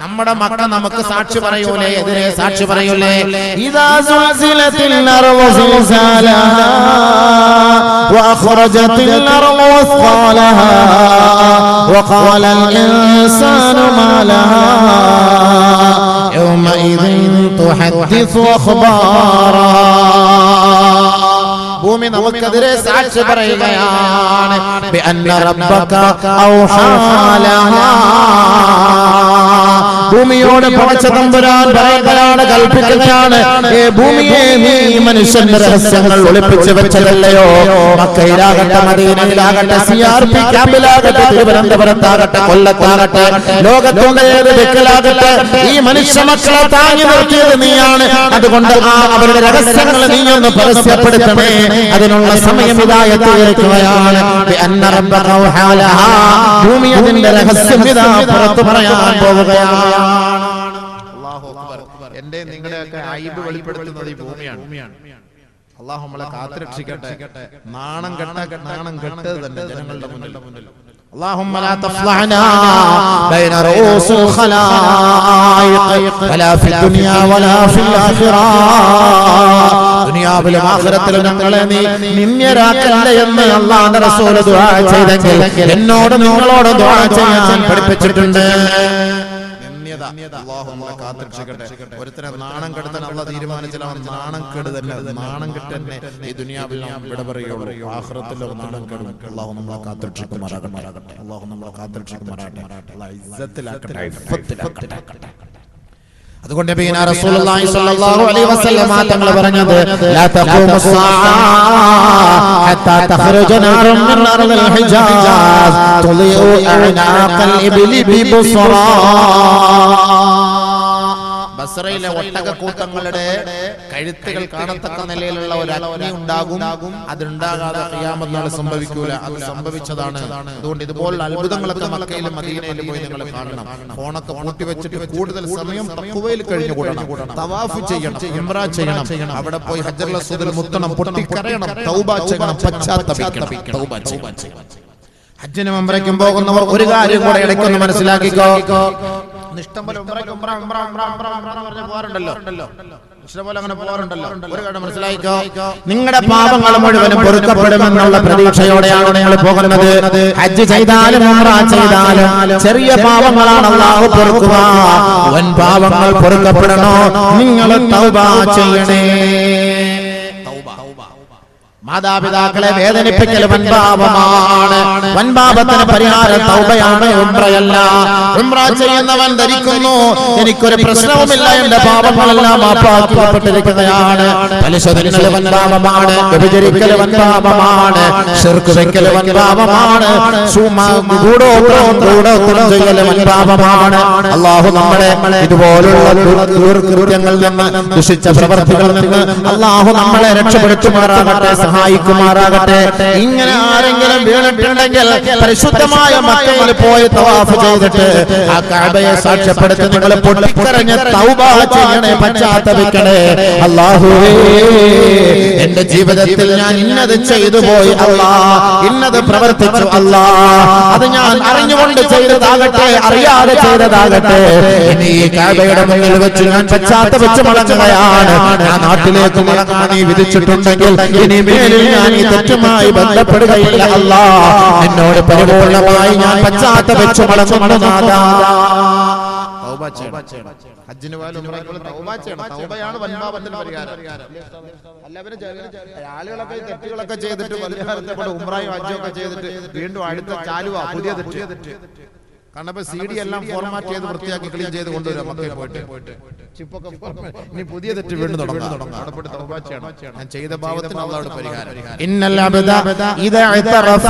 നമ്മുടെ മക്കൾ നമുക്ക് സാക്ഷി പറയൂലേ, എതിരെ സാക്ഷി പറയൂലേ? ഇദാ സുൽസിലത്തിൽ അർളു സിൽസാലഹാ വഅഖറജത്തിൽ അർളു അസ്ഖാലഹാ വഖാലൽ ഇൻസാനു മാ ലഹാ യൗമഇദിൻ തുഹദ്ദിസു അഖ്ബാറാ. ഭൂമി നമുക്കെതിരെ സാക്ഷി പറയുകയാണ്. ബിഅന്ന റബ്ബക ഔഹാ ലഹാ. ഭൂമിയോട് പടച്ച തമ്പുരാൻ പറയുകയാണ്, കൽപ്പിക്കുകയാണ്, ഏ ഭൂമിയെ, നീ മനുഷ്യന്റെ രഹസ്യങ്ങൾ ഒളിപ്പിച്ചു വെച്ചതല്ലയോ? മക്കയിലാകട്ടെ, മദീനയിലാകട്ടെ, സിആർപി ക്യാമ്പിലാകട്ടെ, തിരുവനന്തപുരത്താകട്ടെ, കൊല്ലത്താകട്ടെ, ലോകത്തിന്റെ ഏത് ദിക്കിലാകട്ടെ, ഈ മനുഷ്യ മക്കളെ താങ്ങി നിർത്തിയത് നീയാണ്. അതുകൊണ്ട് അവരുടെ രഹസ്യങ്ങൾ നീ ഒന്ന് പരസ്യപ്പെടുത്തണേ. അതിനുള്ള സമയം ഇതായെത്തി ഇരിക്കുകയാണ്. ഭൂമി അതിന്റെ രഹസ്യം ഇതാ പുറത്തു പറയാൻ പോവുകയാണ്. അല്ലാഹു അക്ബർ. എന്റെ നിങ്ങളുടെയൊക്കെ അയ്ബ് വെളിപ്പെടുത്തുന്നത് ഈ ഭൂമിയാണ്. അല്ലാഹു നമ്മളെ കാത്തുരക്ഷിക്കട്ടെ. നാണം കെട്ടത് തന്നെ ജനങ്ങളുടെ മുന്നിൽ. اللهم لا تفضحنا بين رؤوس الخلائق ولا في الدنيا ولا في الآخرة. ദുനിയാവിലും ആഖിറത്തിലും ഞങ്ങളെ നീ നിന്ദ്യരാക്കല്ലേ എന്ന് അല്ലാഹുവിന്റെ റസൂൽ ദുആ ചെയ്തെങ്കിൽ എന്നോട് നിങ്ങളോട് ദുആ ചെയ്യാൻ പഠിപ്പിച്ചിട്ടുണ്ട്. അല്ലാഹു നമ്മളെ കാത്തുരക്ഷിക്കട്ടെ. ഒരുത്തനെ നാണം കെടുത്താൻ അല്ലാഹു തീരുമാനിച്ചാൽ അവൻ നാണം കേട് തന്നെ. നാണം കെട്ട് തന്നെ ഈ ദുനിയാവിൽ നാം വിട പറയുകയുള്ളൂ. ആഖിറത്തിൽ നാണം കെടും. അല്ലാഹു നമ്മളെ കാത്തുരക്ഷിക്കുമാറാകട്ടെ. അല്ലാഹു നമ്മളെ കാത്തുരക്ഷിക്കുമാറാകട്ടെ. അല്ലാഹു ഇസ്സത്തിലാക്കട്ടെ, ഇഫ്ഫത്തിലാക്കട്ടെ. അതുകൊണ്ട് നബിയുനാ റസൂലുള്ളാഹി സ്വല്ലല്ലാഹു അലൈഹി വസല്ലം തങ്ങൾ പറഞ്ഞത്, ലാ തഖൂമു സ്സാഅ ഹത്താ തഖ്റുജ നാറുൻ മിൻ അർദിൽ ഹിജാസ് തുളിഉ അഅനാഖൽ ഇബ്ലി ബിബുസ്റാ. ബസ്രയിലെ ഒട്ടകക്കൂട്ടങ്ങളുടെ കഴുത്തുകൾ കാണത്തക്ക നിലയിലുള്ള ഒരു അഗ്നി ഉണ്ടാകും. അതുണ്ടാകാതെ ഖിയാമത്ത് നാൾ സംഭവിക്കൂല. അത് സംഭവിച്ചതാണ്. അതുകൊണ്ട് ഇതുപോലുള്ള അത്ഭുതങ്ങളൊക്കെ മക്കയിലും മദീനയിലും പോയി നിങ്ങൾ കാണണം. ഫോണൊക്കെ പൂട്ടിവെച്ചിട്ട് കൂടുതൽ സമയം തഖ്വയിൽ കഴിഞ്ഞുകൂടണം. തവാഫ് ചെയ്യണം, ഉംറ ചെയ്യണം. അവിടെ പോയി ഹജ്ജറുൽ അസ്വദിൽ മുത്തണം, പൊട്ടിക്കരയണം, തൗബ ചെയ്യണം, പശ്ചാത്തപിക്കണം. തൗബ ചെയ്യണം. ഹജ്ജിനും ഉംറയ്ക്കും പോകുന്നവർ ഒരു കാര്യം കൂടെ ഇടയ്ക്കൊന്ന് മനസ്സിലാക്കിക്കോ. ഇഷ്ടംപോലെ പോകാറുണ്ടല്ലോ, ഇഷ്ടംപോലെ അങ്ങനെ പോകാറുണ്ടല്ലോ. ഒരു കാര്യം മനസ്സിലായിക്കോ, നിങ്ങളുടെ പാപങ്ങൾ മുഴുവനും പൊറുക്കപ്പെടുമെന്നുള്ള പ്രതീക്ഷയോടെയാണ് നിങ്ങൾ പോകുന്നത്. ഹജ്ജ് ചെയ്താലും ഉംറ ചെയ്താലും ചെറിയ പാപങ്ങളാണ് അല്ലാഹു പൊറുക്കുക. വൻ പാപങ്ങൾ പൊറുക്കപ്പെടണോ, നിങ്ങൾ തൗബ ചെയ്യണേ. മാതാപിതാക്കളെ വേദനിപ്പിക്കൽ വൻപാപമാണ്. വൻപാപത്തിന് പരിഹാരം തൗബയാണ്, ഉംറയല്ല. ഉംറ ചെയ്യുന്നവൻ ധരിക്കുന്നു, എനിക്കൊരു പ്രശ്നവുമില്ല, എന്റെ പാപങ്ങളെല്ലാം മാപ്പാക്കപ്പെട്ടിരിക്കുകയാണ്. പലിശ തിന്നൽ വൻപാപമാണ്, വ്യഭിചരിക്കൽ വൻപാപമാണ്, ശിർക്ക് വെക്കൽ വൻപാപമാണ്, ഗൂഢോത്രം ചെയ്യൽ വൻപാപമാണ്. അല്ലാഹു നമ്മളെ ഇതുപോലുള്ള ദുർകൃത്യങ്ങളിൽ നിന്ന്, ദുഷിച്ച പ്രവർത്തികളിൽ നിന്ന് അല്ലാഹു നമ്മളെ രക്ഷപ്പെടുത്തുമാറാകട്ടെ, സഹായിക്കുമാറാകട്ടെ. ഇങ്ങനെ ആരെങ്കിലും വീണിട്ടുണ്ടെങ്കിൽ പരിശുദ്ധമായ മക്കയിൽ പോയി തവാഫ് ചെയ്തിട്ട് ആ കഅബയെ സാക്ഷ്യപ്പെടുത്തി നിങ്ങൾ പൊട്ടിക്കരഞ്ഞ് തൗബ ചെയ്യണേ, പശ്ചാത്തപിക്കണേ. അല്ലാഹുവേ, എന്റെ ജീവിതത്തിൽ ഞാൻ ഇന്നത് ചെയ്തു പോയി അല്ലാ, ഇന്നത് പ്രവർത്തിച്ചു അല്ലാ, അത് ഞാൻ അറിഞ്ഞുകൊണ്ട് ചെയ്തതാകട്ടെ, അറിയാതെ ചെയ്തതാകട്ടെ, ഇനി ഈ കഅബയുടെ മുന്നിൽ വെച്ച് ഞാൻ പശ്ചാത്തപിച്ച് മടങ്ങുകയാണ്. ആ നാട്ടിലേക്ക് മടങ്ങാൻ നീ വിധിച്ചിട്ടുണ്ടെങ്കിൽ ഇനി മേലിൽ ഞാൻ ഈ തെറ്റുമായി ബന്ധപ്പെടുകയില്ല അല്ലാ. എന്നോട് പരിപൂർണമായി ഞാൻ പശ്ചാത്തപിച്ചു മടങ്ങുന്നു നാഥാ. തൗബ ചെയ്യണം. ഹജ്ജിന് പോയാലും ഉംറയ്ക്ക് തൗബ ചെയ്യണം. തൗബയാണ് വൻപാപത്തിന് പരിഹാരം. എല്ലാവരും ആളുകളൊക്കെ തെറ്റുകളൊക്കെ ചെയ്തിട്ട് പരിഹാരത്തെ ഉംറയും ഹജ്ജും ഒക്കെ ചെയ്തിട്ട് വീണ്ടും അടുത്ത ചാലുവാ പുതിയ തെറ്റ്. കാരണം ഇപ്പൊ CD എല്ലാം ഫോർമാറ്റ് ചെയ്ത് വൃത്തിയാക്കി ക്ലീൻ ചെയ്ത് കൊണ്ടുവരും. മക്കയിൽ പോയിട്ട് ചിപ്പൊക്കെ ഇനി പുതിയ തെറ്റ് വീണ്ടും തുടങ്ങാം. അവിടെ തൗബ ചെയ്യണം. ഞാൻ ചെയ്ത പാപത്തിന് അല്ലാഹുവോട് പരിഹാരം. ഇന്നൽ അബ്ദ ഇദാ ഇതറഫ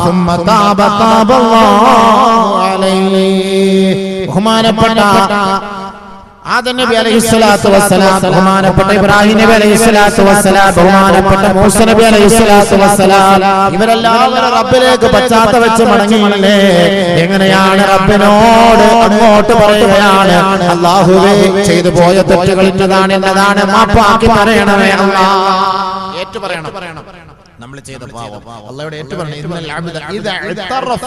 സുമ്മ താബ താബല്ലാഹു അലൈഹി. ബഹുമാനപ്പെട്ട ആദം നബി അലൈഹിസ്സലാത്തു വസ്സലാം, ബഹുമാനപ്പെട്ട ഇബ്രാഹിം നബി അലൈഹിസ്സലാത്തു വസ്സലാം, ബഹുമാനപ്പെട്ട മൂസ നബി അലൈഹിസ്സലാത്തു വസ്സലാം, ഇവരെല്ലാവരും റബ്ബിലേക്ക് പശ്ചാത്തപിച്ച് മടങ്ങിയില്ലേ? എങ്ങനെയാണ് റബ്ബിനോട് അങ്ങോട്ട് പറയുകയാണ്, അല്ലാഹുവേ, ചെയ്തു പോയ തെറ്റുകൾ ഇന്നതാണ്, എന്നതാണ്, മാപ്പാക്കി പറയണമേ അല്ലാഹ്. ഏറ്റു പറയണം. നമ്മൾ ചെയ്ത പാപം അല്ലാഹുവോട് ഏറ്റു പറഞ്ഞു ഇന്നൽ അബ്ദ ഇദാ ഇതറഫ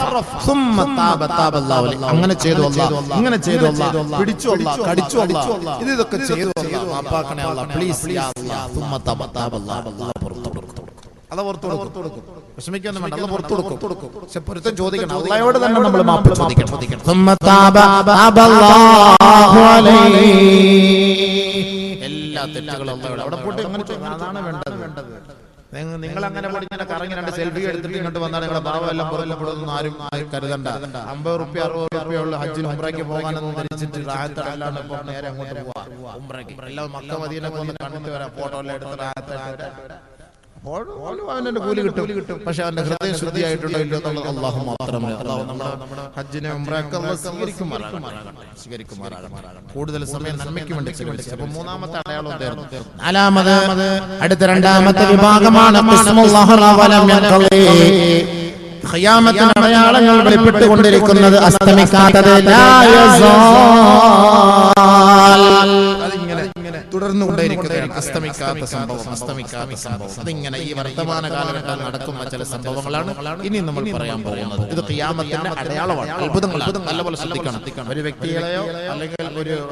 സുമ്മ താബ താബല്ലാഹു അലൈഹി അങ്ങനെ ചെയ്തു അല്ലാഹ് ഇങ്ങനെ ചെയ്തു അല്ലാഹ് പിടിച്ചു അല്ലാഹ് കടിച്ചു അല്ലാഹ് ഇതൊക്കെ ചെയ്തു അല്ലാഹ് മാപ്പാക്കണേ അല്ലാഹ് പ്ലീസ് യാ അല്ലാഹ് സുമ്മ താബ താബല്ലാഹു അല്ലാഹ് പുറത്തു കൊടുക്കും അല്ലാഹ് പുറത്തു കൊടുക്കും വിഷമിക്കൊന്നും വേണ്ട അല്ലാഹ് പുറത്തു കൊടുക്കും പക്ഷെ പൊരുത്തം ചോദിക്കണം അല്ലാഹുവോട് തന്നെ നമ്മൾ മാപ്പ് ചോദിക്കണം സുമ്മ താബ താബല്ലാഹു അലൈഹി എല്ലാ തെറ്റുകളും അല്ലാഹുവോട് അവിടെ പോയിട്ട് അങ്ങനെ അതാണ് വേണ്ടത് നിങ്ങൾ അങ്ങനെ പോയി ഇങ്ങനെ കറങ്ങി രണ്ട് സെൽഫി എടുത്തിട്ട് ഇങ്ങോട്ട് വന്നാൽ നിങ്ങളുടെ ഭാവമെല്ലാം പുറത്തുപെടുന്ന ആരും കരുതണ്ട 50 റുപ്യ 60 റുപ്യ ഉള്ള ഹജ്ജിൽ ഉംറയ്ക്ക് പോകാനെന്ന് ധരിച്ചിട്ട് റാഹത്തല്ലാണ്ട് ഇപ്പോൾ നേരെ അങ്ങോട്ട് പോവാ ഉംറയ്ക്ക് എല്ലാം മക്ക മദീനയൊക്കെ ഒന്ന് കണ്ടിട്ട് വരാം ഫോട്ടോ എല്ലാം എടുത്ത് റാഹത്തായിട്ട് അവന്റെ കൂലി കിട്ടും പക്ഷെ അവന്റെ ഹൃദയം ശുദ്ധിയായിട്ടുണ്ടോ ഇല്ലയോ എന്നുള്ളത് അല്ലാഹു മാത്രമേ അല്ലാഹു നമ്മുടെ ഹജ്ജിനെ ഉംറയൊക്കെ സ്വീകരിക്കുമാറാകട്ടെ കൂടുതൽ സമയം നന്മയ്ക്ക് വേണ്ടി ചെലവഴിച്ചു. അപ്പോൾ മൂന്നാമത്തെ അടയാളം തീർന്നു. നാലാമത് അടുത്ത രണ്ടാമത്തെ വിഭാഗമാണ് ഖിയാമത്തിന്റെ അടയാളങ്ങൾ വെളിപ്പെട്ടുകൊണ്ടിരിക്കുന്നത് അസ്തമിക്കാത്തത് തുടർന്നു കൊണ്ടേയിരിക്കുകയാണ്. അസ്തമിക്കാത്ത സംഭവം അതിങ്ങനെ ഈ വർത്തമാന കാലഘട്ടം നടക്കുന്ന ചില സംഭവങ്ങളാണ് ഇനി നമ്മൾ പറയാൻ പോകുന്നത്. ഇത് ഖിയാമത്തിന്റെ അടയാളമാണ്, അത്ഭുതങ്ങളാണ്. നല്ലപോലെ ശ്രദ്ധിക്കണം. ഒരു വ്യക്തികളെയോ അല്ലെങ്കിൽ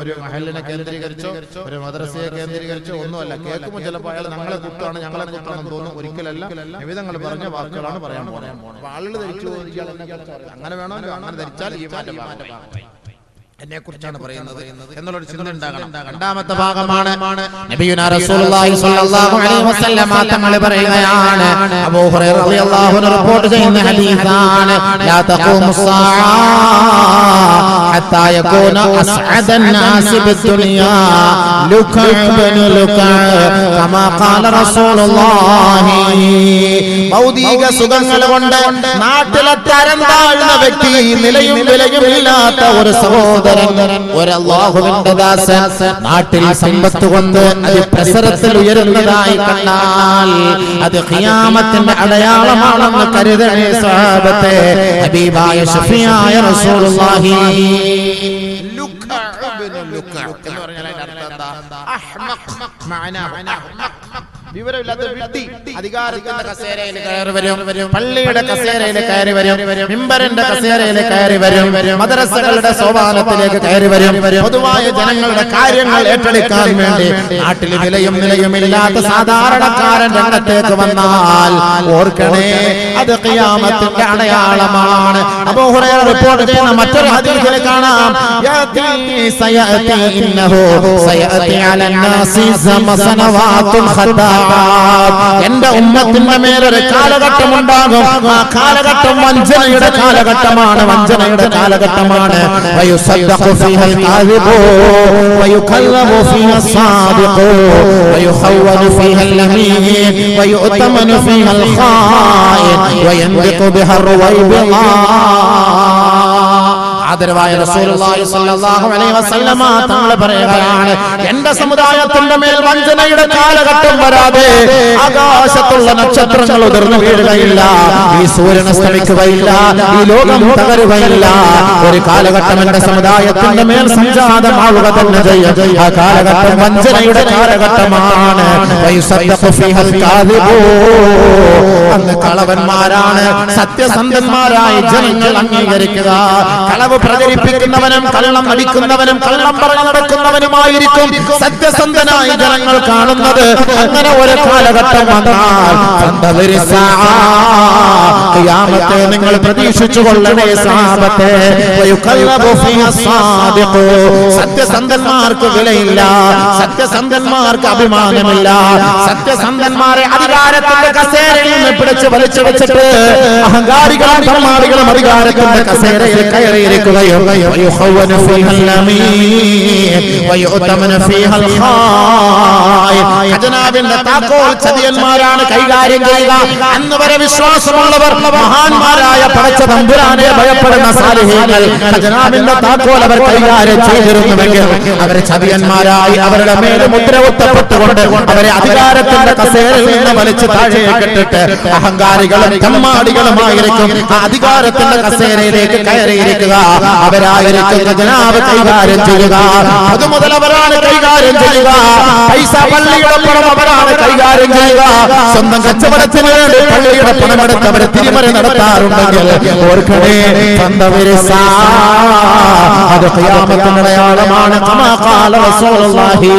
ഒരു മഹലിനെ കേന്ദ്രീകരിച്ചോ ഒരു മദ്രസയെ കേന്ദ്രീകരിച്ചോ ഒന്നുമല്ല. കേൾക്കുമ്പോൾ ചിലപ്പോൾ അയാൾ ഞങ്ങളെ കുത്താണെന്ന് തോന്നും. ഒരിക്കലല്ല, നിമിതങ്ങൾ പറഞ്ഞ വാക്കുകളാണ് പറയാൻ പോകുന്നത്. ആളുകൾ ധരിച്ചു അങ്ങനെ വേണോ അങ്ങനെ ധരിച്ചാൽ ഈ മാറ്റം എന്നെ കുറിച്ചാണ് പറയുന്നത് എന്നുള്ളൊരു ചിന്ത ഉണ്ടാകണം. രണ്ടാമത്തെ ഭാഗമാണ് നബിയുനാ റസൂലുള്ളാഹി സ്വല്ലല്ലാഹു അലൈഹി വസല്ലം തങ്ങൾ പറയുകയാണ്, അബൂ ഹുറൈറ റളിയല്ലാഹു അൻഹു റിപ്പോർട്ട് ചെയ്യുന്ന ഹദീസാണ്, ലാ തഖൂമുസ്സാഅ ഹത്താ യകൂന അസ്അദൻ നാസി ബിദ്ദുനിയാ ലുകഅബൻ ലുകഅ കമാ ഖാല റസൂലുള്ളാഹി. ഭൗതിക സുഖങ്ങൾ കൊണ്ട് നാട്ടിലെ തരം താഴ്ന്ന വ്യക്തി, നിലയും വിലയും ഇല്ലാത്ത ഒരു സഹോദരൻ, ഒരു അല്ലാഹുവിന്റെ ദാസൻ നാട്ടിൽ സമ്പത്ത് കൊണ്ട് പ്രസരത്തിൽ ഉയരുന്നതായി കണ്ടാൽ അത് ഖിയാമത്തിന്റെ അടയാളമാണെന്ന് കരുതണേ സ്വഹാബത്തെ. ഹബീബായ ഷഫീആയ റസൂലുള്ളാഹി എന്ന് പറഞ്ഞാൽ അതിന്റെ അർത്ഥം എന്താ? വിവരമില്ലാത്ത വ്യക്തി അധികാരത്തിന്റെ കസേരയിൽ കയറി വരും, പള്ളിയുടെ കസേരയിൽ കയറി വരും, മിമ്പറിന്റെ കസേരയിൽ കയറി വരും, മദ്രസകളുടെ സോപാനത്തിലേക്ക് കയറി വരും, പൊതുവായ ജനങ്ങളുടെ കാര്യങ്ങൾ ഏറ്റെടുക്കാൻ വേണ്ടി നാട്ടിൽ നിലയുമില്ലാത്ത സാധാരണക്കാരൻ രംഗത്തേക്ക് വന്നാൽ ഓർക്കണേ, അത് ഖിയാമത്തിന്റെ അടയാളമാണ്. അബൂ ഹുറൈറ റിപ്പോർട്ട് ചെയ്യുന്ന മറ്റൊരു ഹദീസിൽ കാണാം, എന്റെ ഉമ്മത്തിന്റെ മേലൊരു കാലഘട്ടം ഉണ്ടാകും. ആ കാലഘട്ടം വഞ്ചനയുടെ കാലഘട്ടമാണ്, വയുസദ്ദഖു ഫീഹൽ കാദിബു വയുകല്ലബു ഫീഹൽ സാദിഖു വയുഖവ്വനു ഫീഹൽ അമീൻ വയുഅ്തമനു ഫീഹൽ ഖായിൻ വയൻദിഖു ബിഹർ വൈബിളാ. ആദരവായ റസൂലുള്ളാഹി സ്വല്ലല്ലാഹു അലൈഹി വസല്ലമ തങ്ങൾ പറയുകയാണ്, എന്റെ സമുദായത്തിന്റെ മേൽ വഞ്ചനയുടെ കാലഘട്ടം വരാതെ ആകാശത്തുള്ള നക്ഷത്രങ്ങൾ ഉതിർന്നു വീഴുകയില്ല, ഈ സൂര്യൻ അസ്തമിക്കുകയില്ല, ഈ ലോകം തകരുകയില്ല. ഒരു കാലഘട്ടം എന്റെ സമുദായത്തിന്റെ മേൽ സംജാതമാവുക തന്നെ ചെയ്യും. ആ കാലഘട്ടം വഞ്ചനയുടെ കാലഘട്ടമാണ്. അന്ന് കളവന്മാരാണ് സത്യസന്ധന്മാരായി ജനങ്ങൾ അംഗീകരിക്കുക. കളവ് പ്രചരിപ്പിക്കുന്നവനും കള്ളം അടിക്കുന്നവനും കള്ളം പറഞ്ഞു നടക്കുന്നവനുമായിരിക്കും സത്യസന്ധനായി ജനങ്ങൾ കാണുന്നത്. അങ്ങനെ ഒരു കാലഘട്ടം വന്നാൽ ഖിയാമത്തെ നിങ്ങൾ പ്രതീക്ഷിച്ചു കൊള്ളണേ സഹാബത്തെ. സത്യസന്ധന്മാർക്ക് വിലയില്ല, സത്യസന്ധന്മാർക്ക് അഭിമാനമില്ല. സത്യസന്ധന്മാരെ അധികാരത്തിന്റെ കസേരയിൽ നിന്ന് പിടിച്ച് വലിച്ചു വെച്ചിട്ട് അഹങ്കാരികളും ധർമ്മാദികളും അധികാരത്തിന്റെ കസേരയിൽ കയറിയിരിക്കുകയും ഖജനാവിന്റെ താക്കോൽ ചതിയന്മാരാണ് കൈകാര്യം ചെയ്യുക. അന്ന് വരെ വിശ്വാസമുള്ളവർ മഹാന്മാരായ പടച്ച തമ്പുരാനെ ഭയപ്പെടുന്ന സാലിഹീങ്ങൾ ഖജനാവിന്റെ താക്കോൽ അവർ കൈകാര്യം ചെയ്തിരുന്നുവെങ്കിൽ അവർ ചതിയന്മാരായി അവരുടെ മേൽ മുദ്ര കുത്തപ്പെട്ടുകൊണ്ട് അവരെ അധികാരത്തിന്റെ കസേരയിൽ നിന്ന് വലിച്ചു താഴേക്കിട്ടിട്ട് അഹങ്കാരികളും ധർമ്മാദികളുമായിരിക്കും ആ അധികാരത്തിന്റെ കസേരയിലേക്ക് കയറിയിരിക്കുക. അവരായിരിക്കുന്ന ജനാബ് കൈകാര്യം ചെയ്യുക. അതുമുതൽ അവരാണ് കൈകാര്യം ചെയ്യുക. പൈസ പള്ളിയുടെ പണം അവരാണ് കൈകാര്യം ചെയ്യുക. സ്വന്തം കച്ചവടത്തിന് വേണ്ടി പള്ളിയുടെ പണമെടുത്ത് അവരെ തിരിമറി നടത്താറുണ്ടെങ്കിൽ ഓർക്കണേ, അത് ഖിയാമത്തിന്റെ അടയാളമാണ്. കമാ ഖാല റസൂലുള്ളാഹി